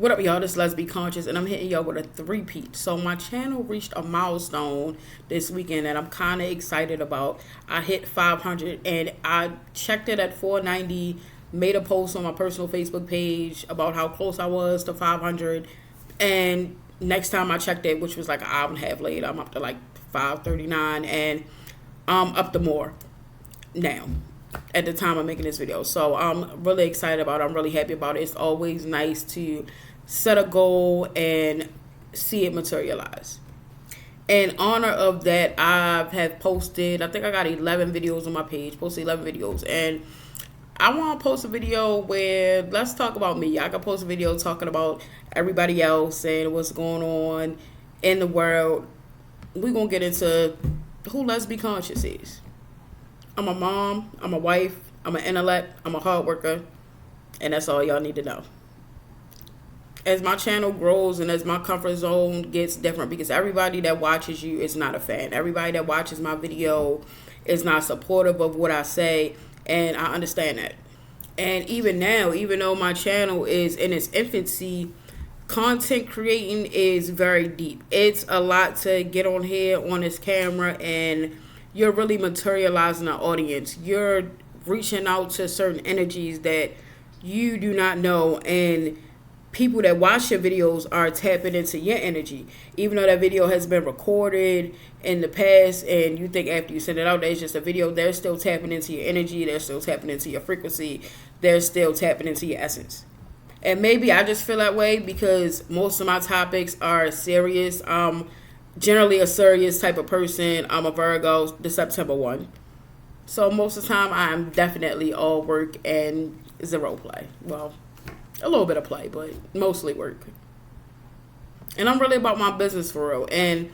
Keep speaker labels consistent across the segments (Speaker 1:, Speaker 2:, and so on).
Speaker 1: What up, y'all? This is Lezbeconcious, and I'm hitting y'all with a three-peat. So my channel reached a milestone this weekend that I'm kind of excited about. I hit 500, and I checked it at 490, made a post on my personal Facebook page about how close I was to 500, and next time I checked it, which was like an hour and a half later, I'm up to like 539, and I'm up to more now at the time I'm making this video. So I'm really excited about it. I'm really happy about it. It's always nice to set a goal and see it materialize. In honor of that, I have posted, I think I got 11 videos on my page, posted 11 videos, and I want to post a video where let's talk about me. I can post a video talking about everybody else and what's going on in the world. We're going to get into who Lezbeconcious is. I'm a mom, I'm a wife, I'm an intellect, I'm a hard worker, and that's all y'all need to know. As my channel grows and as my comfort zone gets different, because everybody that watches you is not a fan. Everybody that watches my video is not supportive of what I say, and I understand that. And even now, even though my channel is in its infancy, content creating is very deep. It's a lot to get on here on this camera, and you're really materializing an audience. You're reaching out to certain energies that you do not know, and people that watch your videos are tapping into your energy. Even though that video has been recorded in the past and you think after you send it out that it's just a video, they're still tapping into your energy, they're still tapping into your frequency, they're still tapping into your essence. And maybe I just feel that way because most of my topics are serious. Generally a serious type of person. I'm a Virgo, the September one. So most of the time I'm definitely all work and zero play. Well, a little bit of play, but mostly work. And I'm really about my business for real. And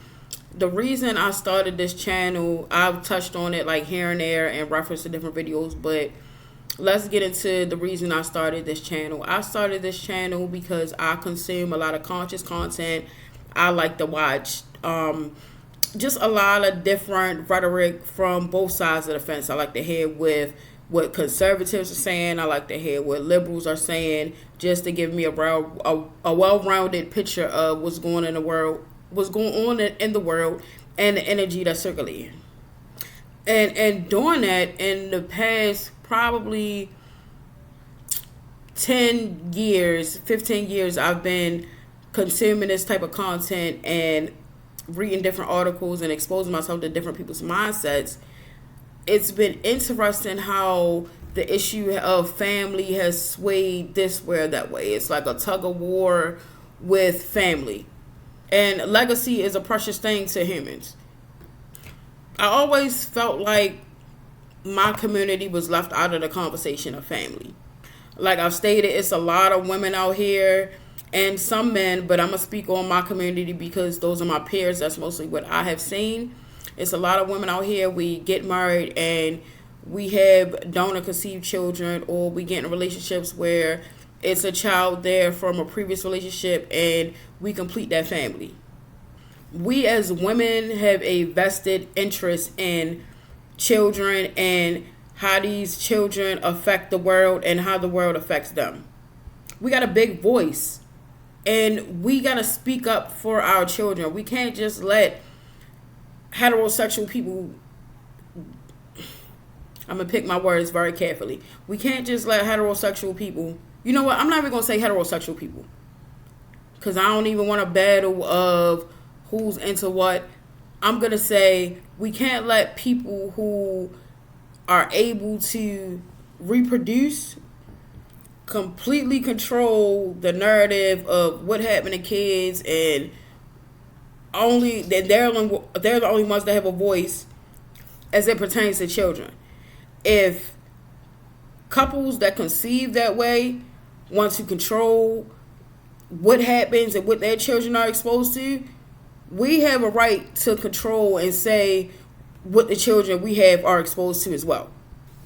Speaker 1: the reason I started this channel, I've touched on it like here and there in reference to different videos, but let's get into the reason I started this channel. I started this channel because I consume a lot of conscious content. I like to watch just a lot of different rhetoric from both sides of the fence. I like to hear with what conservatives are saying. I like to hear what liberals are saying, just to give me a well-rounded picture of what's going on in the world, and the energy that's circulating. And doing that in the past probably 10 years, 15 years, I've been consuming this type of content and reading different articles and exposing myself to different people's mindsets. It's been interesting how the issue of family has swayed this way or that way. It's like a tug of war with family. And legacy is a precious thing to humans. I always felt like my community was left out of the conversation of family. Like I've stated, it's a lot of women out here and some men, but I'm going to speak on my community because those are my peers. That's mostly what I have seen. It's a lot of women out here, we get married and we have donor conceived children, or we get in relationships where it's a child there from a previous relationship and we complete that family. We as women have a vested interest in children and how these children affect the world and how the world affects them. We got a big voice and we got to speak up for our children. We can't just let heterosexual people, I'm going to pick my words very carefully. We can't just let heterosexual people, you know what, I'm not even going to say heterosexual people because I don't even want a battle of who's into what. I'm going to say we can't let people who are able to reproduce completely control the narrative of what happened to kids, and only that they're the only ones that have a voice as it pertains to children. If couples that conceive that way want to control what happens and what their children are exposed to, we have a right to control and say what the children we have are exposed to as well.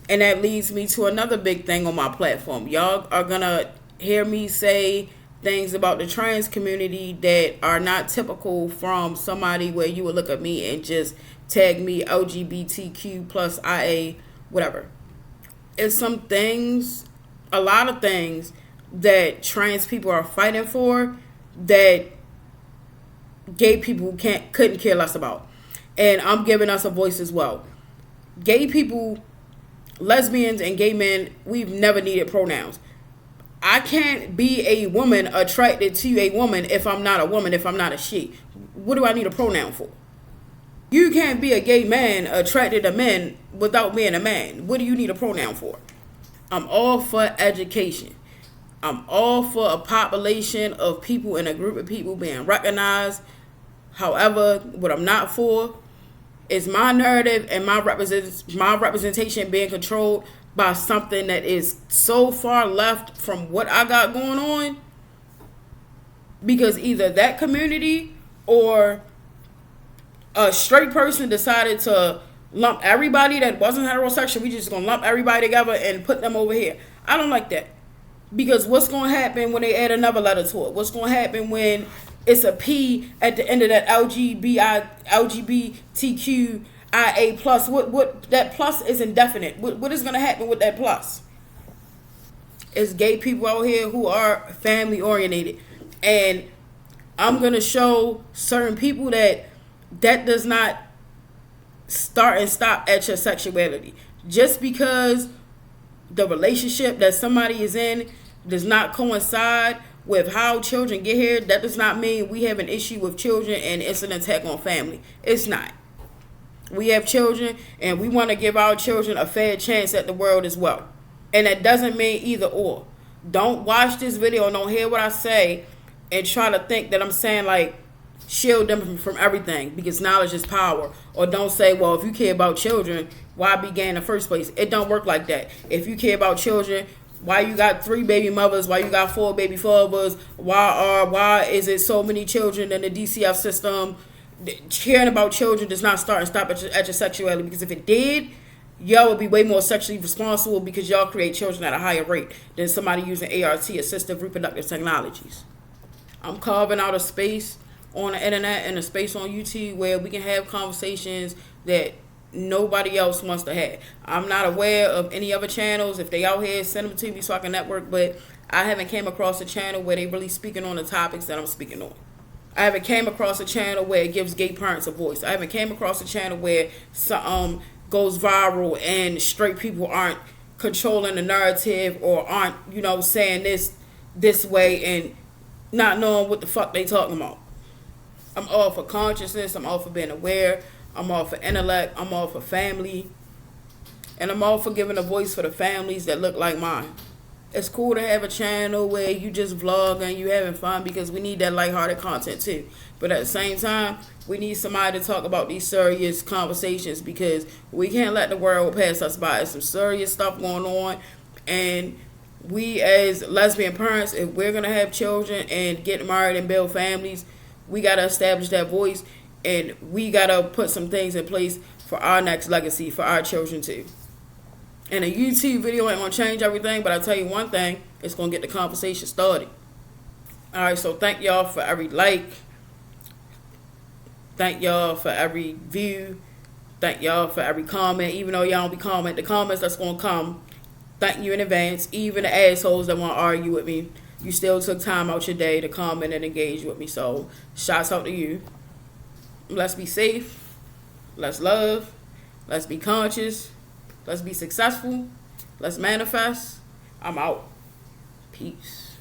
Speaker 1: And that leads me to another big thing on my platform. Y'all are gonna hear me say things about the trans community that are not typical from somebody where you would look at me and just tag me LGBTQ plus IA, whatever. It's some things, a lot of things that trans people are fighting for that gay people couldn't care less about. And I'm giving us a voice as well. Gay people, lesbians and gay men, we've never needed pronouns. I can't be a woman attracted to a woman if I'm not a woman, if I'm not a she. What do I need a pronoun for? You can't be a gay man attracted to men without being a man. What do you need a pronoun for? I'm all for education. I'm all for a population of people and a group of people being recognized. However, what I'm not for is my narrative and my representation being controlled by something that is so far left from what I got going on. Because either that community or a straight person decided to lump everybody that wasn't heterosexual, we just gonna lump everybody together and put them over here. I don't like that. Because what's gonna happen when they add another letter to it? What's gonna happen when it's a P at the end of that LGBTQIA plus? What that plus is indefinite. What is gonna happen with that plus? It's gay people out here who are family oriented, and I'm gonna show certain people that does not start and stop at your sexuality. Just because the relationship that somebody is in does not coincide with how children get here, that does not mean we have an issue with children and it's an attack on family. It's not. We have children and we want to give our children a fair chance at the world as well. And that doesn't mean either or. Don't watch this video and don't hear what I say and try to think that I'm saying like shield them from everything because knowledge is power. Or don't say, well, if you care about children, why be gay in the first place? It don't work like that. If you care about children, why you got 3 baby mothers? Why you got 4 baby fathers? Why is it so many children in the DCF system? Caring about children does not start and stop at your sexuality, because if it did, y'all would be way more sexually responsible because y'all create children at a higher rate than somebody using ART, assistive reproductive technologies. I'm carving out a space on the internet and a space on YouTube where we can have conversations that nobody else wants to have. I'm not aware of any other channels. If they out here, send them to me so I can network, but I haven't came across a channel where they really speaking on the topics that I'm speaking on. I haven't came across a channel where it gives gay parents a voice. I haven't came across a channel where goes viral and straight people aren't controlling the narrative or aren't, saying this way and not knowing what the fuck they talking about. I'm all for consciousness. I'm all for being aware. I'm all for intellect. I'm all for family. And I'm all for giving a voice for the families that look like mine. It's cool to have a channel where you just vlog and you having fun, because we need that lighthearted content too. But at the same time, we need somebody to talk about these serious conversations, because we can't let the world pass us by. There's some serious stuff going on. And we as lesbian parents, if we're going to have children and get married and build families, we got to establish that voice, and we got to put some things in place for our next legacy, for our children too. And a YouTube video ain't going to change everything, but I'll tell you one thing, it's going to get the conversation started. All right, so thank y'all for every like. Thank y'all for every view. Thank y'all for every comment. Even though y'all don't be comment, the comments that's going to come, thank you in advance. Even the assholes that want to argue with me, you still took time out your day to comment and engage with me. So, shouts out to you. Let's be safe. Let's love. Let's be conscious. Let's be successful. Let's manifest. I'm out. Peace.